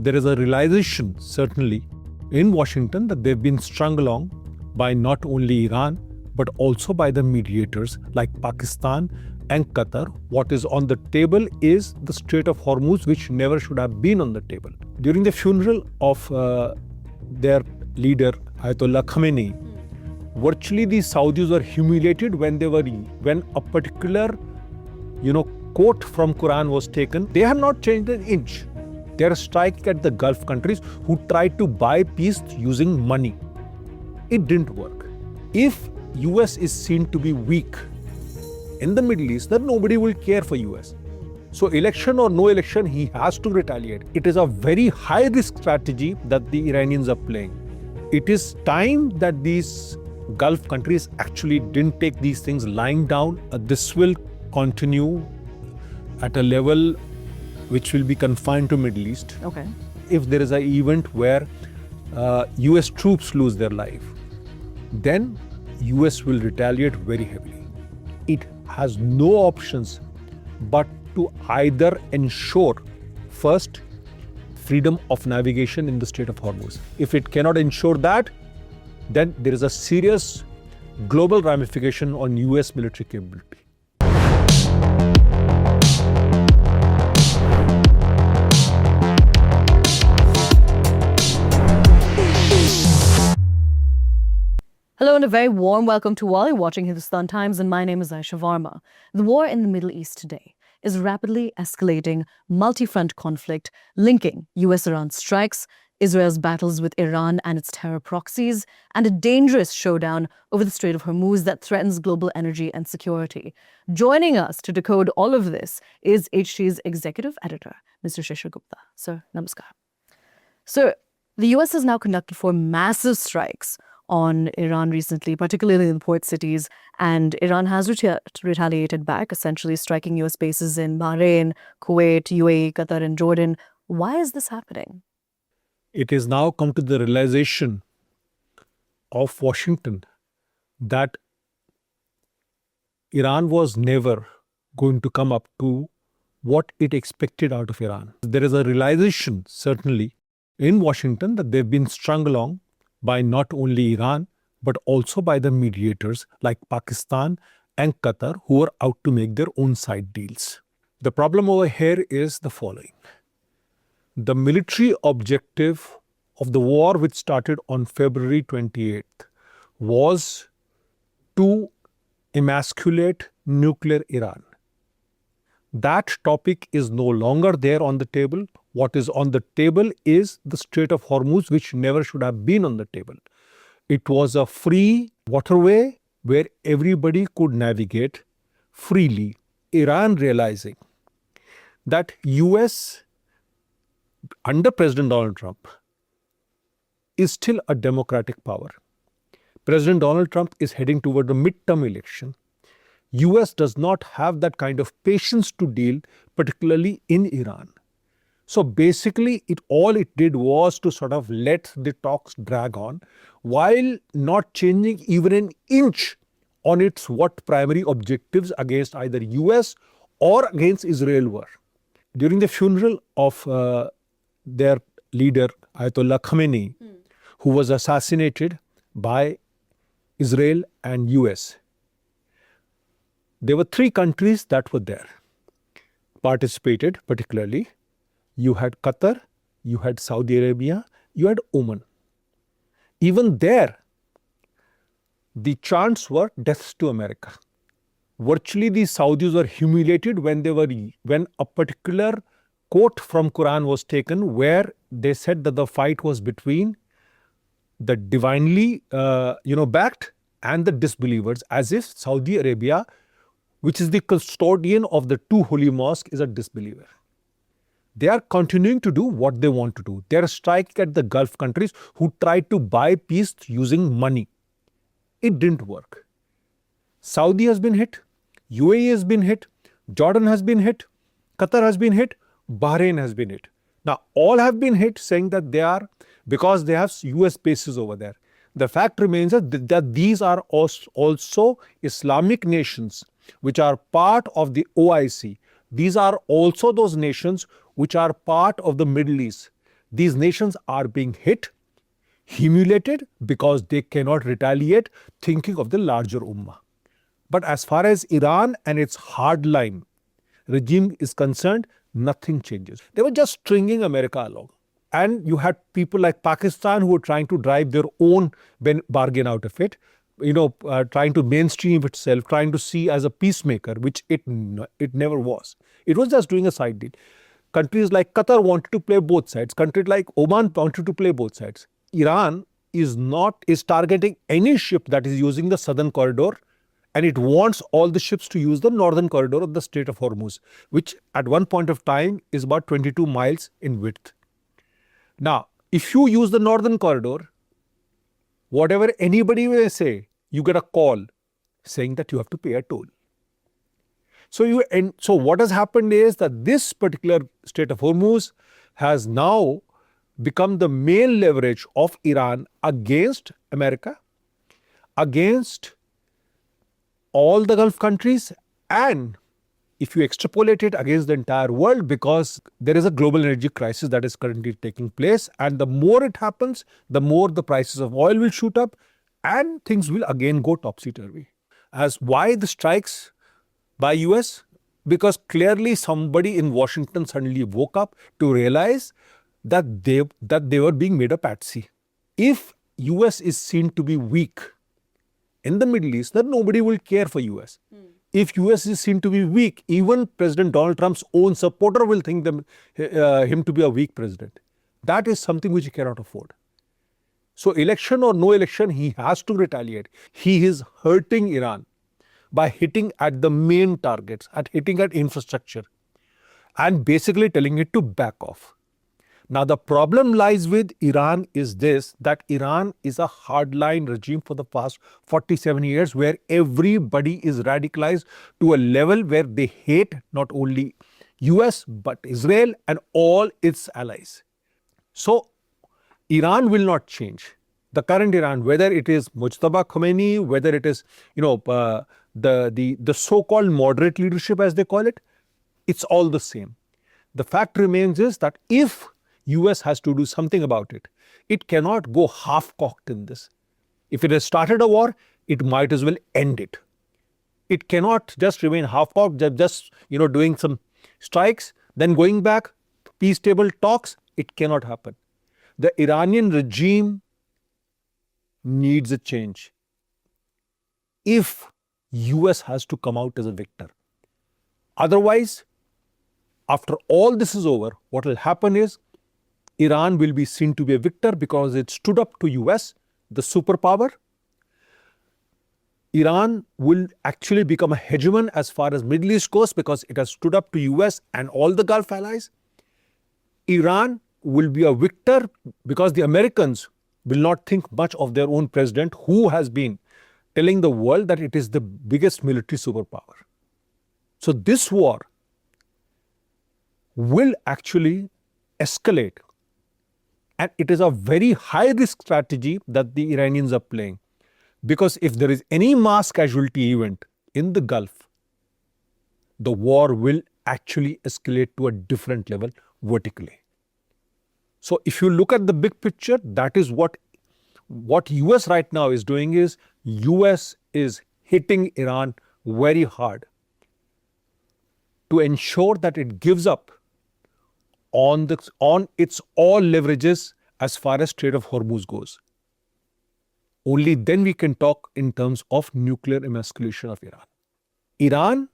There is a realization, certainly, in Washington that they've been strung along by not only Iran, but also by the mediators like Pakistan and Qatar. What is on the table is the Strait of Hormuz, which never should have been on the table. During the funeral of their leader, Ayatollah Khamenei, virtually the Saudis were humiliated when a particular, quote from Quran was taken. They have not changed an inch. They are striking at the Gulf countries who tried to buy peace using money. It didn't work. If US is seen to be weak in the Middle East, then nobody will care for US. So election or no election, he has to retaliate. It is a very high risk strategy that the Iranians are playing. It is time that these Gulf countries actually didn't take these things lying down. This will continue at a level which will be confined to Middle East. Okay. If there is an event where US troops lose their life, then US will retaliate very heavily. It has no options but to either ensure, first, freedom of navigation in the Strait of Hormuz. If it cannot ensure that, then there is a serious global ramification on US military capability. Hello and a very warm welcome to all. You're watching Hindustan Times and my name is Aisha Varma. The war in the Middle East today is rapidly escalating multi-front conflict linking US-Iran strikes, Israel's battles with Iran and its terror proxies, and a dangerous showdown over the Strait of Hormuz that threatens global energy and security. Joining us to decode all of this is HT's executive editor, Mr. Shishir Gupta. Sir, namaskar. Sir, the US has now conducted 4 massive strikes on Iran recently, particularly in port cities, and Iran has retaliated back, essentially striking US bases in Bahrain, Kuwait, UAE, Qatar, and Jordan. Why is this happening? It has now come to the realization of Washington that Iran was never going to come up to what it expected out of Iran. There is a realization, certainly, in Washington that they've been strung along by not only Iran, but also by the mediators like Pakistan and Qatar, who are out to make their own side deals. The problem over here is the following. The military objective of the war, which started on February 28th, was to emasculate nuclear Iran. That topic is no longer there on the table. What is on the table is the Strait of Hormuz, which never should have been on the table. It was a free waterway where everybody could navigate freely. Iran realizing that US, under President Donald Trump, is still a democratic power. President Donald Trump is heading toward the midterm election. US does not have that kind of patience to deal, particularly in Iran. So basically, all it did was to sort of let the talks drag on while not changing even an inch on its primary objectives against either US or against Israel were. During the funeral of their leader, Ayatollah Khamenei, who was assassinated by Israel and US, there were 3 countries that were there, participated particularly. You had Qatar, you had Saudi Arabia, you had Oman. Even there, the chants were deaths to America. Virtually the Saudis were humiliated when a particular quote from Quran was taken where they said that the fight was between the divinely backed and the disbelievers, as if Saudi Arabia, which is the custodian of the 2 holy mosques, is a disbeliever. They are continuing to do what they want to do. They are striking at the Gulf countries who tried to buy peace using money. It didn't work. Saudi has been hit, UAE has been hit, Jordan has been hit, Qatar has been hit, Bahrain has been hit. Now, all have been hit saying that because they have US bases over there. The fact remains that these are also Islamic nations which are part of the OIC. These are also those nations which are part of the Middle East. These nations are being hit, humiliated because they cannot retaliate, thinking of the larger ummah. But as far as Iran and its hardline regime is concerned, nothing changes. They were just stringing America along. And you had people like Pakistan who were trying to drive their own bargain out of it, trying to mainstream itself, trying to see as a peacemaker, which it never was. It was just doing a side deal. Countries like Qatar wanted to play both sides. Countries like Oman wanted to play both sides. Iran is targeting any ship that is using the southern corridor, and it wants all the ships to use the northern corridor of the Strait of Hormuz, which at one point of time is about 22 miles in width. Now, if you use the northern corridor, whatever anybody may say, you get a call saying that you have to pay a toll. So what has happened is that this particular Strait of Hormuz has now become the main leverage of Iran against America, against all the Gulf countries, and if you extrapolate it, against the entire world, because there is a global energy crisis that is currently taking place, and the more it happens, the more the prices of oil will shoot up and things will again go topsy-turvy. As why the strikes by US? Because clearly somebody in Washington suddenly woke up to realize that they were being made a patsy. If US is seen to be weak in the Middle East, then nobody will care for US. If US is seen to be weak, even President Donald Trump's own supporter will think him to be a weak president. That is something which he cannot afford. So election or no election, he has to retaliate. He is hurting Iran by hitting at the main targets, hitting at infrastructure, and basically telling it to back off. Now, the problem lies with Iran is this, that Iran is a hardline regime for the past 47 years where everybody is radicalized to a level where they hate not only US but Israel and all its allies. So, Iran will not change. The current Iran, whether it is Mujtaba Khomeini, whether it is, the so-called moderate leadership as they call it, it's all the same. The fact remains is that if US has to do something about it, it cannot go half-cocked in this. If it has started a war, it might as well end it. It cannot just remain half-cocked, just doing some strikes, then going back, peace table talks. It cannot happen. The Iranian regime needs a change if US has to come out as a victor. Otherwise, after all this is over, what will happen is Iran will be seen to be a victor because it stood up to US, the superpower. Iran will actually become a hegemon as far as Middle East goes because it has stood up to US and all the Gulf allies. Iran will be a victor because the Americans will not think much of their own president, who has been telling the world that it is the biggest military superpower. So this war will actually escalate. And it is a very high risk strategy that the Iranians are playing. Because if there is any mass casualty event in the Gulf, the war will actually escalate to a different level vertically. So if you look at the big picture, that is what US right now is doing is, US is hitting Iran very hard to ensure that it gives up on its all leverages as far as Strait of Hormuz goes. Only then we can talk in terms of nuclear emasculation of Iran. Iran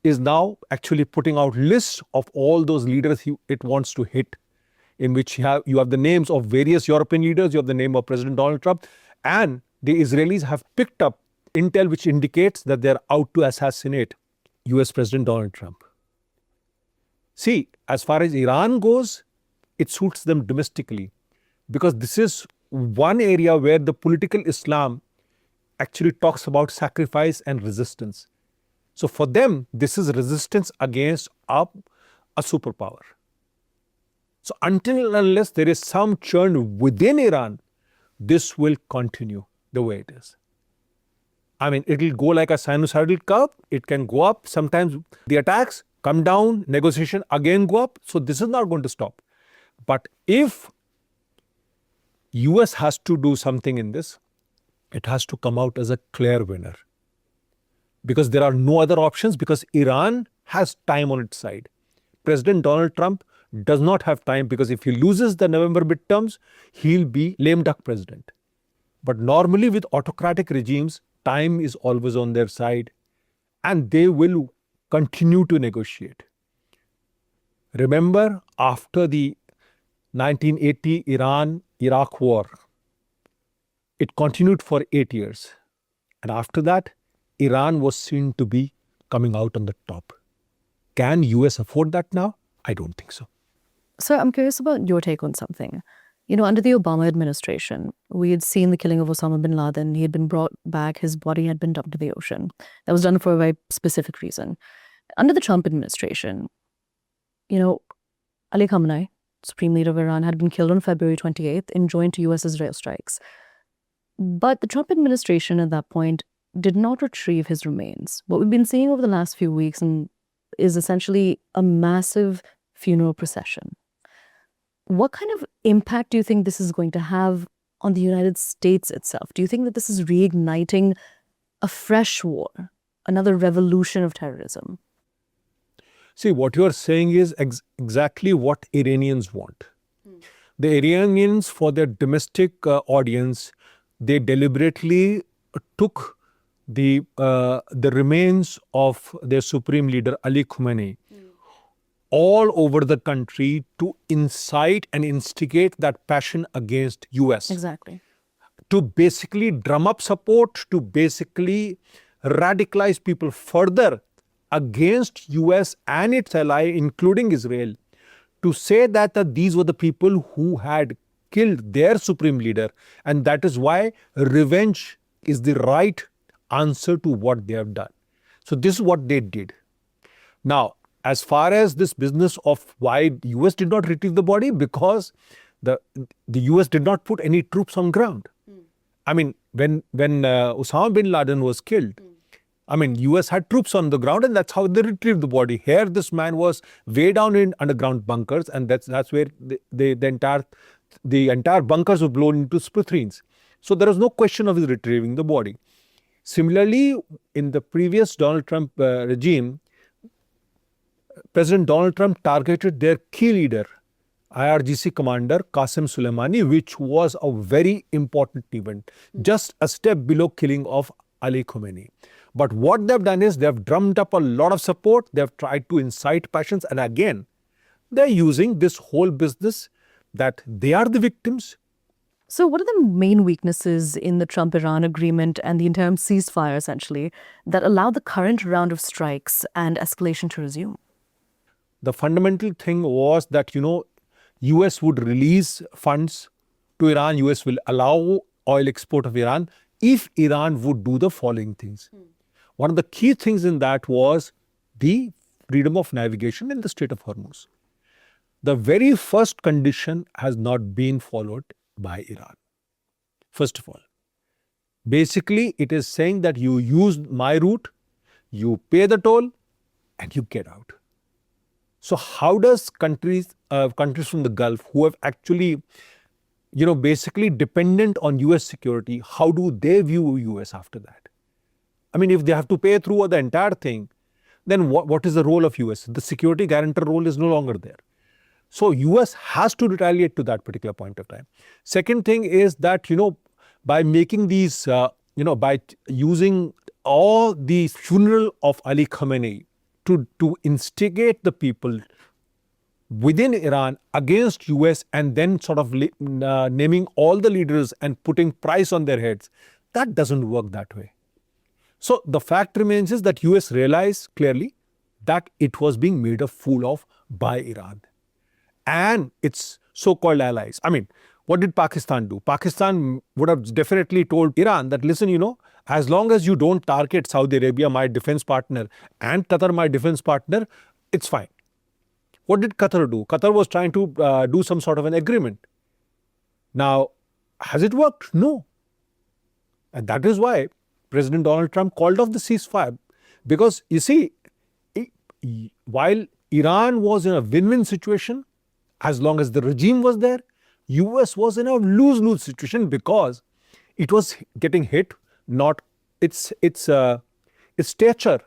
is now actually putting out lists of all those leaders it wants to hit, in which you have the names of various European leaders, you have the name of President Donald Trump, and the Israelis have picked up intel which indicates that they are out to assassinate US President Donald Trump. See, as far as Iran goes, it suits them domestically because this is one area where the political Islam actually talks about sacrifice and resistance. So for them, this is resistance against a superpower. So until and unless there is some churn within Iran, this will continue the way it is. I mean, it will go like a sinusoidal curve. It can go up. Sometimes the attacks come down, negotiation again go up. So this is not going to stop. But if US has to do something in this, it has to come out as a clear winner. Because there are no other options, because Iran has time on its side. President Donald Trump does not have time, because if he loses the November midterms, he'll be lame duck president. But normally with autocratic regimes, time is always on their side and they will continue to negotiate. Remember, after the 1980 Iran-Iraq war, it continued for 8 years. And after that, Iran was seen to be coming out on the top. Can US afford that now? I don't think so. So I'm curious about your take on something. Under the Obama administration, we had seen the killing of Osama bin Laden. He had been brought back. His body had been dumped to the ocean. That was done for a very specific reason. Under the Trump administration, Ali Khamenei, Supreme Leader of Iran, had been killed on February 28th in joint US-Israel strikes. But the Trump administration at that point did not retrieve his remains. What we've been seeing over the last few weeks is essentially a massive funeral procession. What kind of impact do you think this is going to have on the United States itself? Do you think that this is reigniting a fresh war, another revolution of terrorism? See, what you are saying is exactly what Iranians want. The Iranians, for their domestic audience, they deliberately took the remains of their supreme leader, Ali Khamenei, all over the country to incite and instigate that passion against US. Exactly. To basically drum up support, to basically radicalize people further against US and its ally, including Israel, to say that these were the people who had killed their supreme leader, and that is why revenge is the right answer to what they have done. So this is what they did. Now, as far as this business of why US did not retrieve the body, because the US did not put any troops on ground. I mean, when Osama bin Laden was killed, US had troops on the ground, and that's how they retrieved the body. Here, this man was way down in underground bunkers, and that's where the entire bunkers were blown into smithereens. So there was no question of his retrieving the body. Similarly, in the previous Donald Trump regime, President Donald Trump targeted their key leader, IRGC commander Qasem Soleimani, which was a very important event, just a step below killing of Ali Khamenei. But what they've done is they've drummed up a lot of support. They've tried to incite passions. And again, they're using this whole business that they are the victims. So what are the main weaknesses in the Trump-Iran agreement and the interim ceasefire, essentially, that allow the current round of strikes and escalation to resume? The fundamental thing was that, US would release funds to Iran. US will allow oil export of Iran if Iran would do the following things. One of the key things in that was the freedom of navigation in the Strait of Hormuz. The very first condition has not been followed by Iran. First of all, basically it is saying that you use my route, you pay the toll, and you get out. So how does countries from the Gulf who have actually, basically dependent on US security, how do they view US after that? If they have to pay through the entire thing, then what is the role of US? The security guarantor role is no longer there. So US has to retaliate to that particular point of time. Second thing is that, by making these, by using all the funeral of Ali Khamenei to instigate the people within Iran against US and then sort of naming all the leaders and putting price on their heads, that doesn't work that way. So the fact remains is that US realized clearly that it was being made a fool of by Iran and its so-called allies. What did Pakistan do? Pakistan would have definitely told Iran that, listen, as long as you don't target Saudi Arabia, my defense partner, and Qatar, my defense partner, it's fine. What did Qatar do? Qatar was trying to do some sort of an agreement. Now, has it worked? No. And that is why President Donald Trump called off the ceasefire. Because, you see, while Iran was in a win-win situation, as long as the regime was there, US was in a lose-lose situation because it was getting hit, not its stature,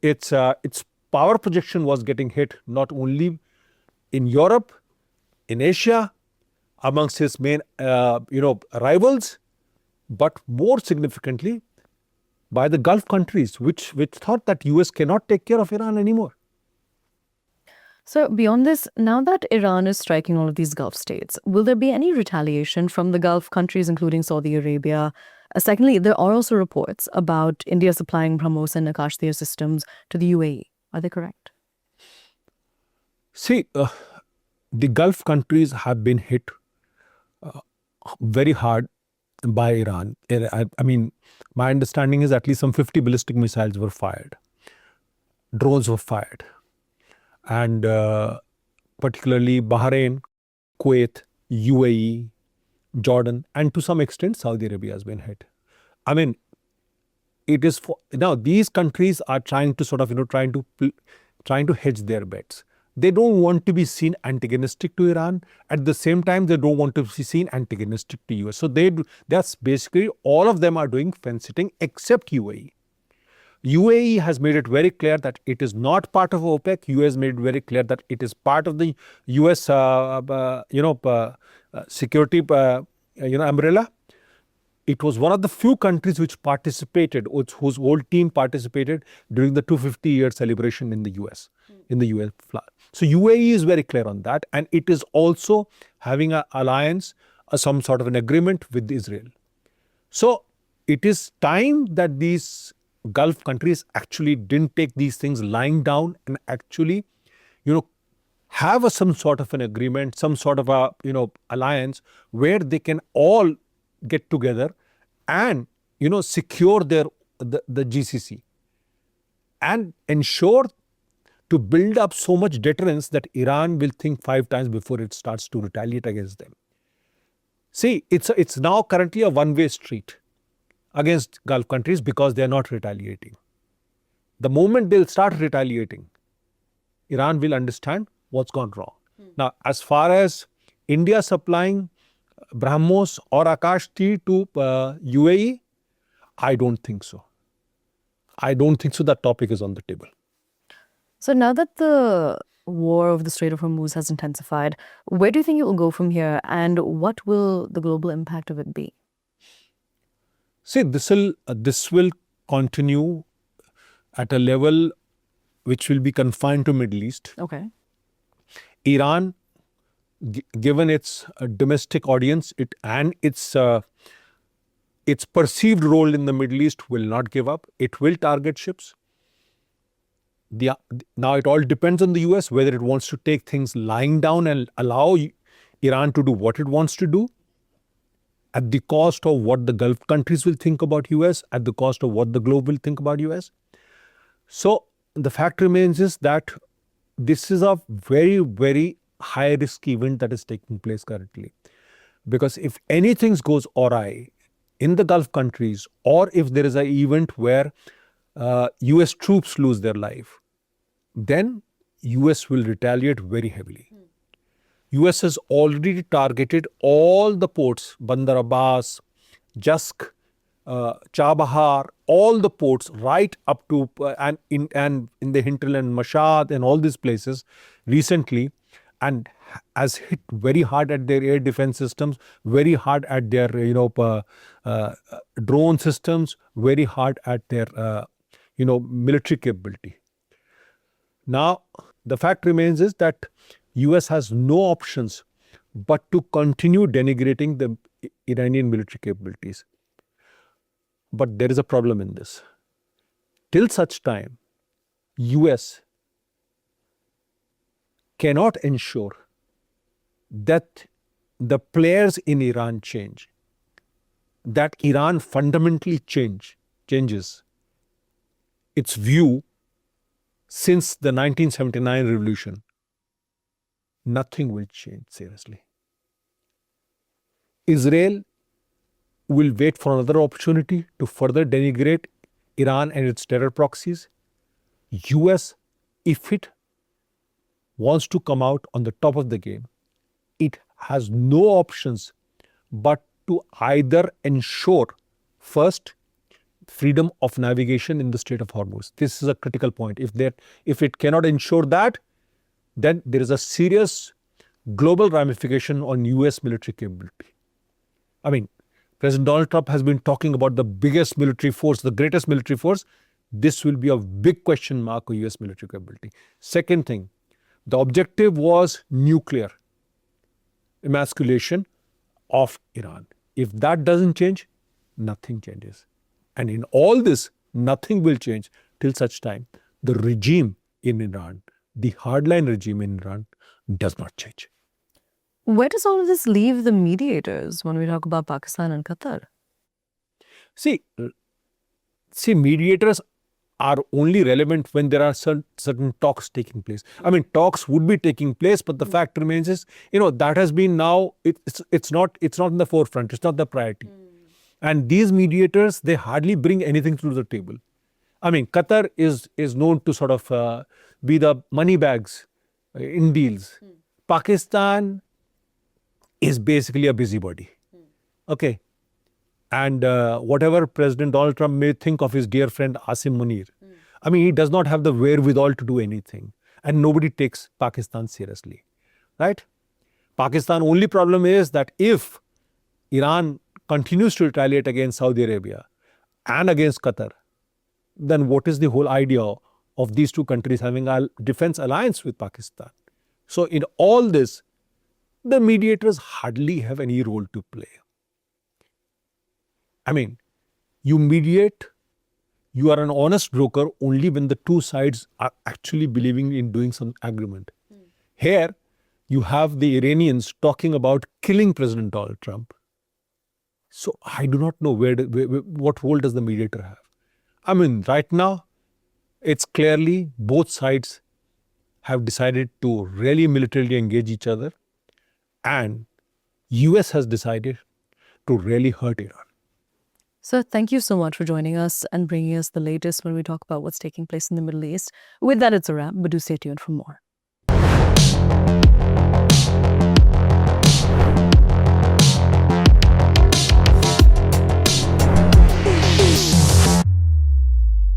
its power projection was getting hit not only in Europe, in Asia, amongst his main rivals, but more significantly by the Gulf countries, which thought that US cannot take care of Iran anymore. So beyond this, now that Iran is striking all of these Gulf states, will there be any retaliation from the Gulf countries, including Saudi Arabia? Secondly, there are also reports about India supplying BrahMos and Akash Tir systems to the UAE. Are they correct? See, the Gulf countries have been hit very hard by Iran. I mean, my understanding is at least some 50 ballistic missiles were fired. Drones were fired. And particularly Bahrain, Kuwait, UAE, Jordan, and to some extent Saudi Arabia has been hit. I mean, it is now these countries are trying to sort of trying to hedge their bets. They don't want to be seen antagonistic to Iran. At the same time, they don't want to be seen antagonistic to US. So that's basically all of them are doing fence sitting except UAE. UAE has made it very clear that it is not part of OPEC. US made it very clear that it is part of the US security umbrella. It was one of the few countries which participated, whose whole team participated during the 250-year celebration in the US, in the US flag. So UAE is very clear on that, and it is also having an alliance, some sort of an agreement with Israel. So it is time that these Gulf countries actually didn't take these things lying down and actually, have some sort of an agreement, some sort of a, alliance where they can all get together and, secure the GCC and ensure to build up so much deterrence that Iran will think 5 times before it starts to retaliate against them. See, it's now currently a one-way street against Gulf countries because they are not retaliating. The moment they'll start retaliating, Iran will understand what's gone wrong. Now, as far as India supplying BrahMos or Akash Tir to UAE, I don't think so. I don't think so. That topic is on the table. So now that the war over the Strait of Hormuz has intensified, where do you think it will go from here, and what will the global impact of it be? See, this will continue at a level which will be confined to Middle East. Okay. Iran, given its domestic audience and its perceived role in the Middle East, will not give up. It will target ships. Now it all depends on the US whether it wants to take things lying down and allow Iran to do what it wants to do, at the cost of what the Gulf countries will think about US, at the cost of what the globe will think about US. So the fact remains is that this is a very, very high risk event that is taking place currently. Because if anything goes awry in the Gulf countries, or if there is an event where US troops lose their life, then US will retaliate very heavily. US has already targeted all the ports, Bandar Abbas, Jask, Chabahar, all the ports right up to and in the hinterland, Mashhad and all these places recently, and has hit very hard at their air defense systems, very hard at their drone systems, very hard at their military capability. Now the fact remains is that US has no options but to continue denigrating the Iranian military capabilities. But there is a problem in this. Till such time, US cannot ensure that the players in Iran change, that Iran fundamentally changes its view since the 1979 revolution. Nothing will change seriously. Israel will wait for another opportunity to further denigrate Iran and its terror proxies. US, if it wants to come out on the top of the game, it has no options but to either ensure, first, freedom of navigation in the Strait of Hormuz. This is a critical point. If it cannot ensure that, then there is a serious global ramification on US military capability. I mean, President Donald Trump has been talking about the biggest military force, the greatest military force. This will be a big question mark on US military capability. Second thing, the objective was nuclear emasculation of Iran. If that doesn't change, nothing changes. And in all this, nothing will change till such time the regime in Iran, the hardline regime in Iran, does not change. Where does all of this leave the mediators when we talk about Pakistan and Qatar? See, mediators are only relevant when there are certain talks taking place. I mean, talks would be taking place, but the fact remains is, that has been now, it's not in the forefront. It's not the priority. And these mediators, they hardly bring anything to the table. I mean, Qatar is known to sort of be the money bags in deals. Pakistan is basically a busybody. Okay. And whatever President Donald Trump may think of his dear friend Asim Munir, I mean, he does not have the wherewithal to do anything. And nobody takes Pakistan seriously. Right? Pakistan only problem is that if Iran continues to retaliate against Saudi Arabia and against Qatar, then what is the whole idea of these two countries having a defense alliance with Pakistan? So in all this, the mediators hardly have any role to play. I mean, you mediate, you are an honest broker only when the two sides are actually believing in doing some agreement. Here, you have the Iranians talking about killing President Donald Trump. So I do not know what role does the mediator have. I mean, right now, it's clearly both sides have decided to really militarily engage each other, and US has decided to really hurt Iran. Sir, thank you so much for joining us and bringing us the latest when we talk about what's taking place in the Middle East. With that, it's a wrap, but do stay tuned for more.